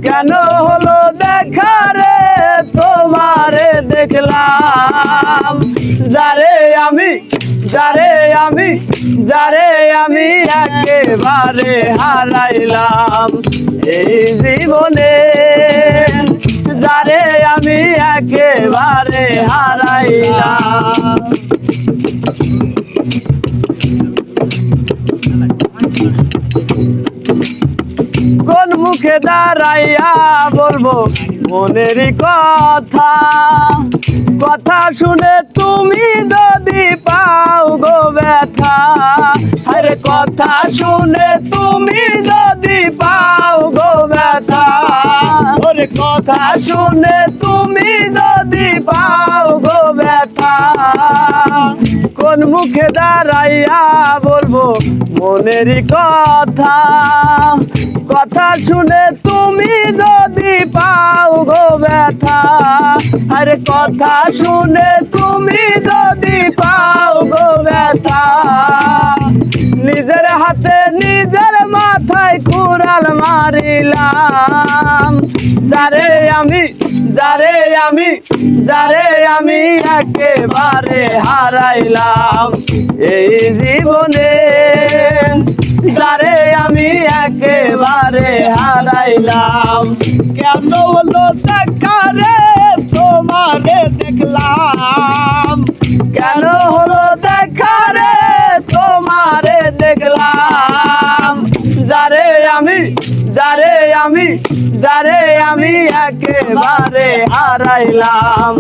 কেন হলো দেখা রে তোমারে দেখলাম, যারে আমি একেবারে হারাইলাম এই জীবনে, যারে আমি একেবারে হারাইলাম। কোন মুখে দাঁড়াইয়া বলবো মনেরই কথা, কথা শুনে তুমি যদি পাও গো ব্যথা, আরে কথা শুনে তুমি যদি পাও গো ব্যথা, ওরে কথা শুনে তুমি যদি পাও গো ব্যথা, কোন মুখে দাঁড়াইয়া বলবো মনেরই কথা, কথা শুনে তুমি যদি পাও গো ব্যথা, আরে কথা শুনে তুমি যদি পাও গো ব্যথা, নিজের হাতে নিজের মাথায় কুড়াল মারিলাম, যারে আমি একেবারে হারাইলাম এই জীবনে, যারে আমি একেবারে হারাইলাম। কেন হলো দেখা রে তোমারে দেখলাম, কেন হলো দেখা রে তোমারে দেখলাম, যারে আমি একেবারে হারাইলাম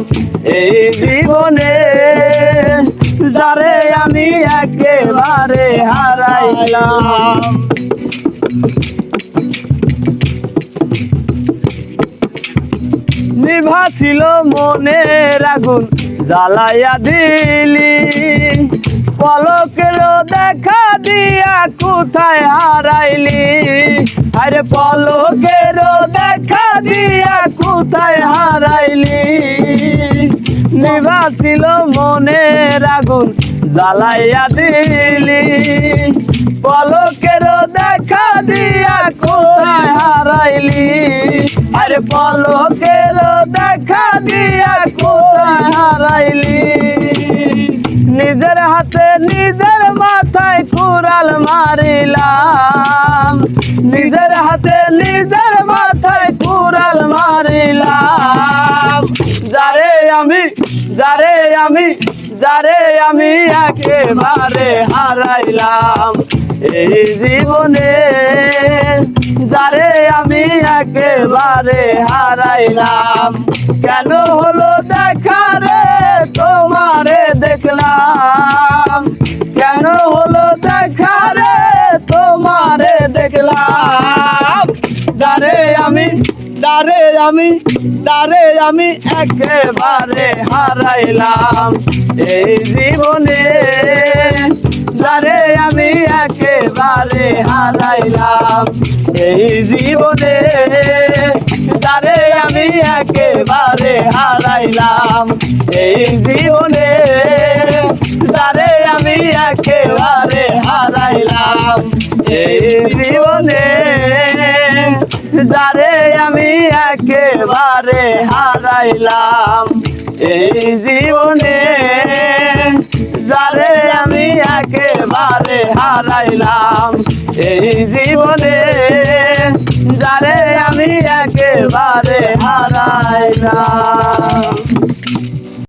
এই জীবনে, যারে আমি একেবারে হারাইলাম। নিভা ছিল মনের আগুন জ্বালাইয়া দিলি, পলকের দেখা দিয়া কোথায় হারাইলি, আরে পলকের দেখা দিয়া কোথায় হারাইলি, নিভা ছিল মনের আগুন জ্বালাইয়া দিলি, পলকের দেখা দিয়া কোথায় হারাইলি, আরে পলকের দেখা দিয়া কোথায় হারাইলি, নিজের হাতে নিজের মাথায় কুড়াল মারিলাম, নিজের হাতে নিজের মাথায় কুড়াল মারিলাম, যারে আমি একেবারে হারাইলাম এই জীবনে, যারে আমি একেবারে হারাইলাম। কেন হলো দেখা রে তোমারে দেখলাম, কেন হলো দেখা রে তোমারে দেখলাম, যারে আমি একেবারে হারাইলাম এই জীবনে, যারে আমি একেবারে হারাইলাম এই জীবনে, যারে আমি একেবারে হারাইলাম এই জীবনে, যারে আমি একেবারে হারাইলাম এই জীবনে, যারে আমি একেবারে হারাইলাম এই জীবনে, যারে আমি একেবারে হারাইলাম এই জীবনে, যারে আমি একেবারে হারাইলাম।